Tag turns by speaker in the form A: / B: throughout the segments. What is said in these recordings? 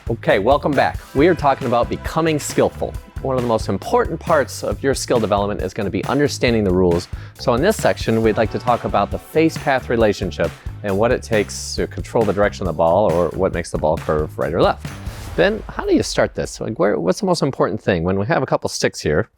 A: Okay, welcome back. We are talking about becoming skillful. One of the most important parts of your skill development is going to be understanding the rules. So in this section, we'd like to talk about the face-path relationship and what it takes to control the direction of the ball, or what makes the ball curve right or left. Ben, how do you start this? Like, what's the most important thing? When we have a couple sticks here,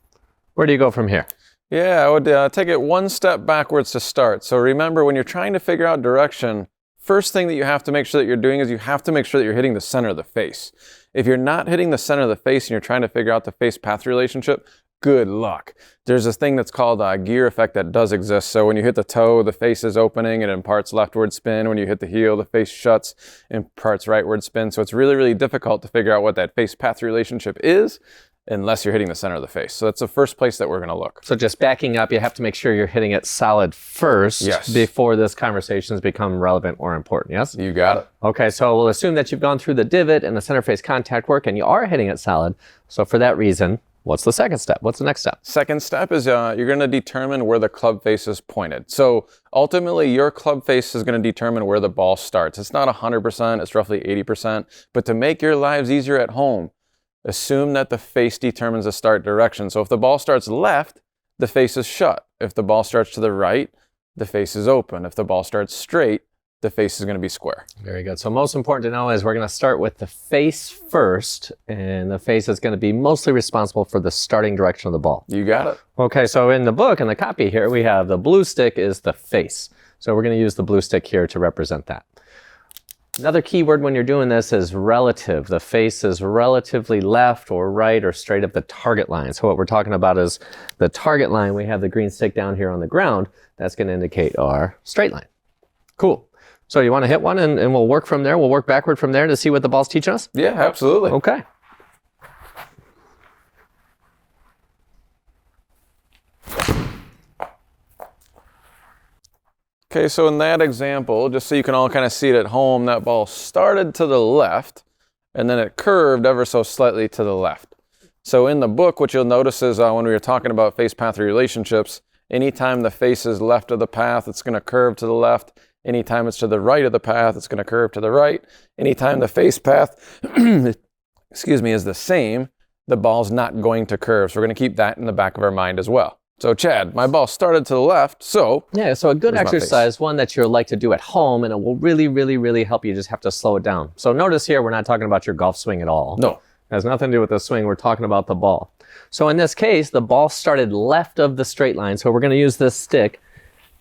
A: where do you go from here?
B: Yeah, I would take it one step backwards to start. So remember, when you're trying to figure out direction, first thing that you have to make sure that you're doing is you have to make sure that you're hitting the center of the face. If you're not hitting the center of the face and you're trying to figure out the face-path relationship, good luck. There's this thing that's called a gear effect that does exist. So when you hit the toe, the face is opening and imparts leftward spin. When you hit the heel, the face shuts and imparts rightward spin. So it's really, really difficult to figure out what that face-path relationship is unless you're hitting the center of the face. So that's the first place that we're going to look.
A: So just backing up, you have to make sure you're hitting it solid first.
B: Yes.
A: Before this conversation has become relevant or important, yes?
B: You got it.
A: Okay, so we'll assume that you've gone through the divot and the center face contact work and you are hitting it solid. So for that reason, what's the second step? What's the next step?
B: Second step is you're going to determine where the club face is pointed. So ultimately, your club face is going to determine where the ball starts. It's not 100%, it's roughly 80%. But to make your lives easier at home, assume that the face determines the start direction. So if the ball starts left, the face is shut. If the ball starts to the right, the face is open. If the ball starts straight, the face is going to be square.
A: Very good. So most important to know is we're going to start with the face first, and the face is going to be mostly responsible for the starting direction of the ball.
B: You got it.
A: Okay, so in the book, in the copy here, we have the blue stick is the face. So we're going to use the blue stick here to represent that. Another key word when you're doing this is relative. The face is relatively left or right or straight of the target line. So what we're talking about is the target line. We have the green stick down here on the ground. That's going to indicate our straight line. Cool. So you want to hit one and we'll work from there. We'll work backward from there to see what the ball's teaching us?
B: Yeah, absolutely.
A: Okay.
B: Okay, so in that example, just so you can all kind of see it at home, that ball started to the left and then it curved ever so slightly to the left. So in the book, what you'll notice is when we were talking about face-path relationships, anytime the face is left of the path, it's going to curve to the left. Anytime it's to the right of the path, it's going to curve to the right. Anytime the face path, is the same, the ball's not going to curve. So we're going to keep that in the back of our mind as well. So Chad, my ball started to the left, so...
A: Yeah, so a good exercise, one that you'll like to do at home, and it will really, really, really help you. Just have to slow it down. So notice here, we're not talking about your golf swing at all.
B: No.
A: It has nothing to do with the swing. We're talking about the ball. So in this case, the ball started left of the straight line. So we're going to use this stick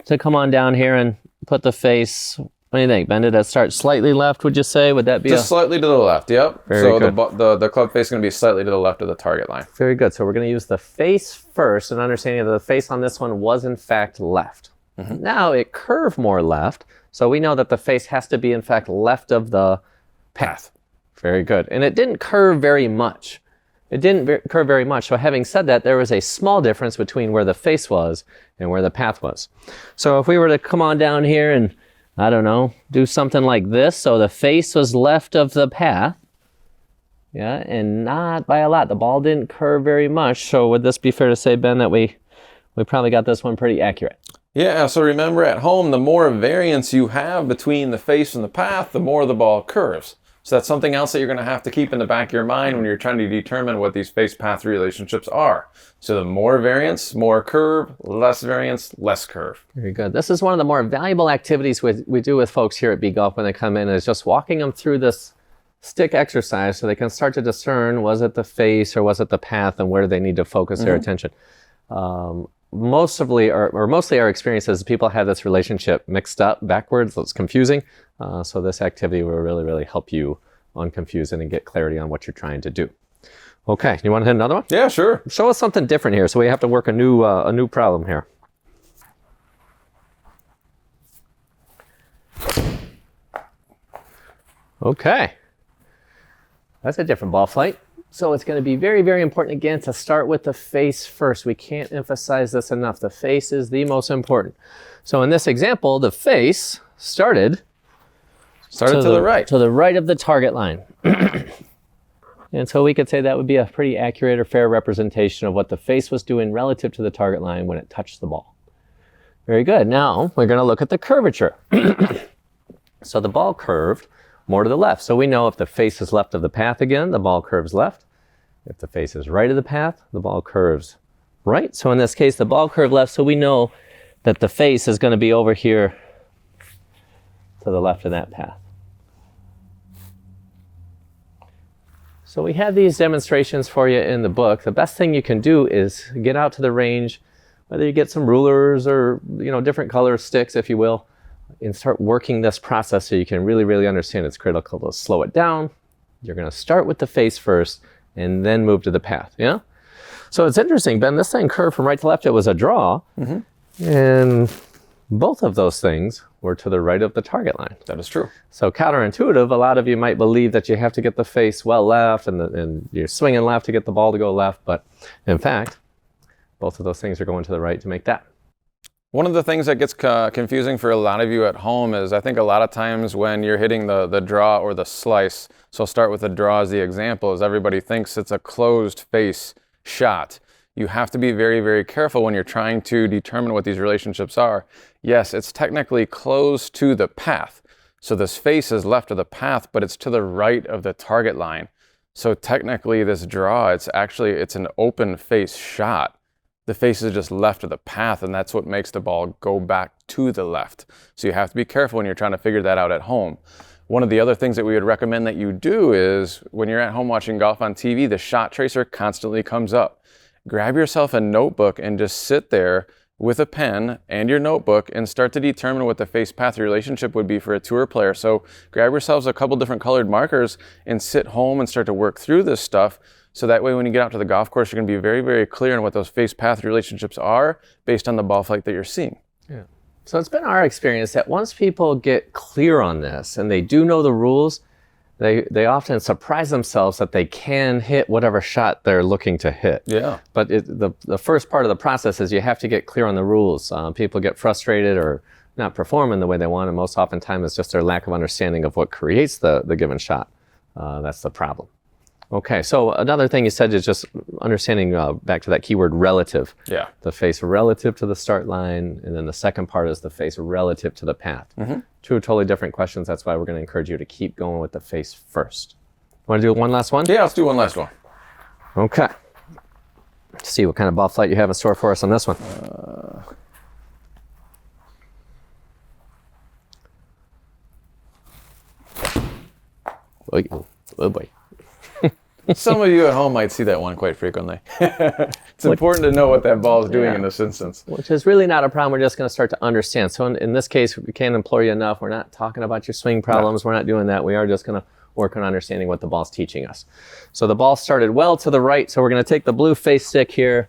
A: to come on down here and put the face... What do you think, Ben? Did that start slightly left, would you say? Would that be
B: just slightly to the left, yep.
A: Very good.
B: The club face is going to be slightly to the left of the target line.
A: Very good. So we're going to use the face first, and understanding that the face on this one was in fact left. Mm-hmm. Now it curved more left, so we know that the face has to be in fact left of the path. Very good. And it didn't curve very much. It didn't curve very much. So having said that, there was a small difference between where the face was and where the path was. So if we were to come on down here and I don't know, do something like this. So the face was left of the path. Yeah, and not by a lot. The ball didn't curve very much. So would this be fair to say, Ben, that we probably got this one pretty accurate?
B: Yeah, so remember at home, the more variance you have between the face and the path, the more the ball curves. So that's something else that you're going to have to keep in the back of your mind when you're trying to determine what these face-path relationships are. So the more variance, more curve, less variance, less curve.
A: Very good. This is one of the more valuable activities we do with folks here at B-Golf when they come in, is just walking them through this stick exercise so they can start to discern, was it the face or was it the path, and where do they need to focus their attention. Mostly our experience is people have this relationship mixed up backwards, so it's confusing. So this activity will really, really help you unconfuse it and get clarity on what you're trying to do. Okay, you want to hit another one?
B: Yeah, sure.
A: Show us something different here, so we have to work a new problem here. Okay, that's a different ball flight. So it's going to be very, very important, again, to start with the face first. We can't emphasize this enough. The face is the most important. So in this example, the face started
B: to the right.
A: To the right of the target line. And so we could say that would be a pretty accurate or fair representation of what the face was doing relative to the target line when it touched the ball. Very good. Now we're going to look at the curvature. So the ball curved more to the left. So we know if the face is left of the path again, the ball curves left. If the face is right of the path, the ball curves right. So in this case, the ball curved left, so we know that the face is going to be over here to the left of that path. So we have these demonstrations for you in the book. The best thing you can do is get out to the range, whether you get some rulers or different color sticks, if you will, and start working this process so you can really, really understand it's critical to slow it down. You're going to start with the face first and then move to the path. Yeah? So it's interesting, Ben, this thing curved from right to left. It was a draw. And both of those things were to the right of the target line.
B: That is true.
A: So counterintuitive, a lot of you might believe that you have to get the face well left and you're swinging left to get the ball to go left. But in fact, both of those things are going to the right to make that.
B: One of the things that gets confusing for a lot of you at home is I think a lot of times when you're hitting the draw or the slice, so I'll start with the draw as the example, is everybody thinks it's a closed face shot. You have to be very, very careful when you're trying to determine what these relationships are. Yes, it's technically close to the path. So this face is left of the path, but it's to the right of the target line. So technically this draw, it's an open face shot. The face is just left of the path, and that's what makes the ball go back to the left. So you have to be careful when you're trying to figure that out at home. One of the other things that we would recommend that you do is when you're at home watching golf on TV, the shot tracer constantly comes up. Grab yourself a notebook and just sit there with a pen and your notebook and start to determine what the face path relationship would be for a tour player. So grab yourselves a couple different colored markers and sit home and start to work through this stuff. So that way when you get out to the golf course, you're going to be very, very clear on what those face path relationships are based on the ball flight that you're seeing.
A: Yeah. So it's been our experience that once people get clear on this and they do know the rules, they often surprise themselves that they can hit whatever shot they're looking to hit.
B: Yeah.
A: But the first part of the process is you have to get clear on the rules. People get frustrated or not performing the way they want, and most oftentimes it's just their lack of understanding of what creates the given shot. That's the problem. Okay, so another thing you said is just understanding, back to that keyword relative.
B: Yeah.
A: The face relative to the start line, and then the second part is the face relative to the path. Two totally different questions. That's why we're going to encourage you to keep going with the face first. Want to do one last one?
B: Yeah, let's do one last one.
A: Okay. Let's see what kind of ball flight you have in store for us on this one. Oh boy.
B: Some of you at home might see that one quite frequently. It's important to know what that ball is doing in this instance.
A: Which is really not a problem. We're just going to start to understand. So in this case, we can't implore you enough. We're not talking about your swing problems. We're not doing that. We are just going to work on understanding what the ball's teaching us. So the ball started well to the right. So we're going to take the blue face stick here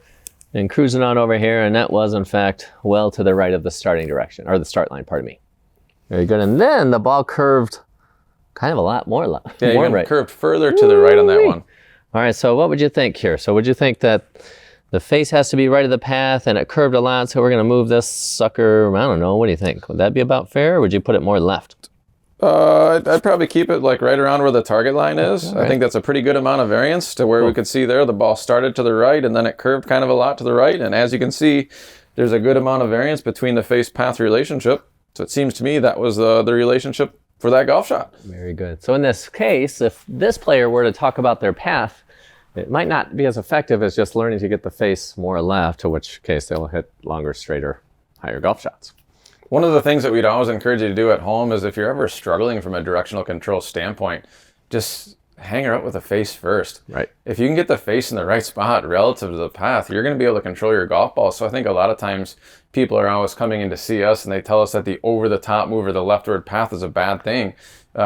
A: and cruising on over here. And that was, in fact, well to the right of the starting direction, or the start line, pardon me. Very good. And then the ball curved kind of a lot more left.
B: Yeah,
A: more
B: you
A: right.
B: Curved further to the right on that one.
A: All right, so what would you think here? So would you think that the face has to be right of the path and it curved a lot, so we're going to move this sucker, I don't know, what do you think? Would that be about fair, or would you put it more left?
B: I'd probably keep it like right around where the target line is. I think that's a pretty good amount of variance to where we could see there the ball started to the right and then it curved kind of a lot to the right. And as you can see, there's a good amount of variance between the face path relationship. So it seems to me that was the relationship for that golf shot.
A: Very good. So in this case, if this player were to talk about their path, it might not be as effective as just learning to get the face more left, to which case they'll hit longer, straighter, higher golf shots.
B: One of the things that we'd always encourage you to do at home is if you're ever struggling from a directional control standpoint, just hang her up with the face first.
A: Right.
B: If you can get the face in the right spot relative to the path, you're going to be able to control your golf ball. So I think a lot of times people are always coming in to see us and they tell us that the over-the-top move or the leftward path is a bad thing.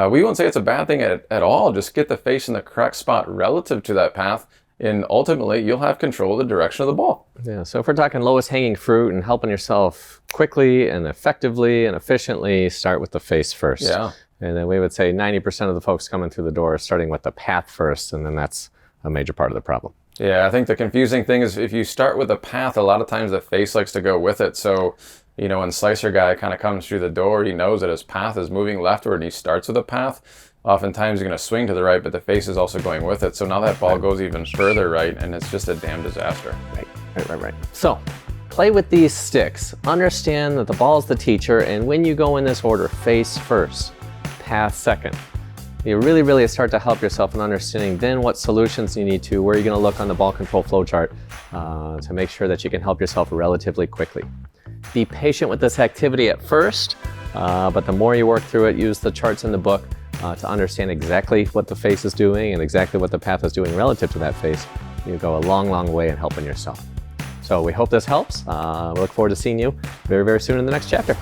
B: We won't say it's a bad thing at all. Just get the face in the correct spot relative to that path, and ultimately you'll have control of the direction of the ball.
A: Yeah, so if we're talking lowest hanging fruit and helping yourself quickly and effectively and efficiently, start with the face first.
B: Yeah.
A: And then we would say 90% of the folks coming through the door are starting with the path first, and then that's a major part of the problem.
B: Yeah, I think the confusing thing is if you start with the path, a lot of times the face likes to go with it. So, you know, when Slicer guy kind of comes through the door, he knows that his path is moving leftward and he starts with a path. Oftentimes you're going to swing to the right, but the face is also going with it. So now that ball goes even further right, and it's just a damn disaster.
A: Right. So play with these sticks. Understand that the ball is the teacher, and when you go in this order, face first, path second. you really start to help yourself in understanding then what solutions you need to, where you're going to look on the ball control flowchart to make sure that you can help yourself relatively quickly. Be patient with this activity at first, but the more you work through it, use the charts in the book to understand exactly what the face is doing and exactly what the path is doing relative to that face. You go a long way in helping yourself. So we hope this helps. We look forward to seeing you very soon in the next chapter.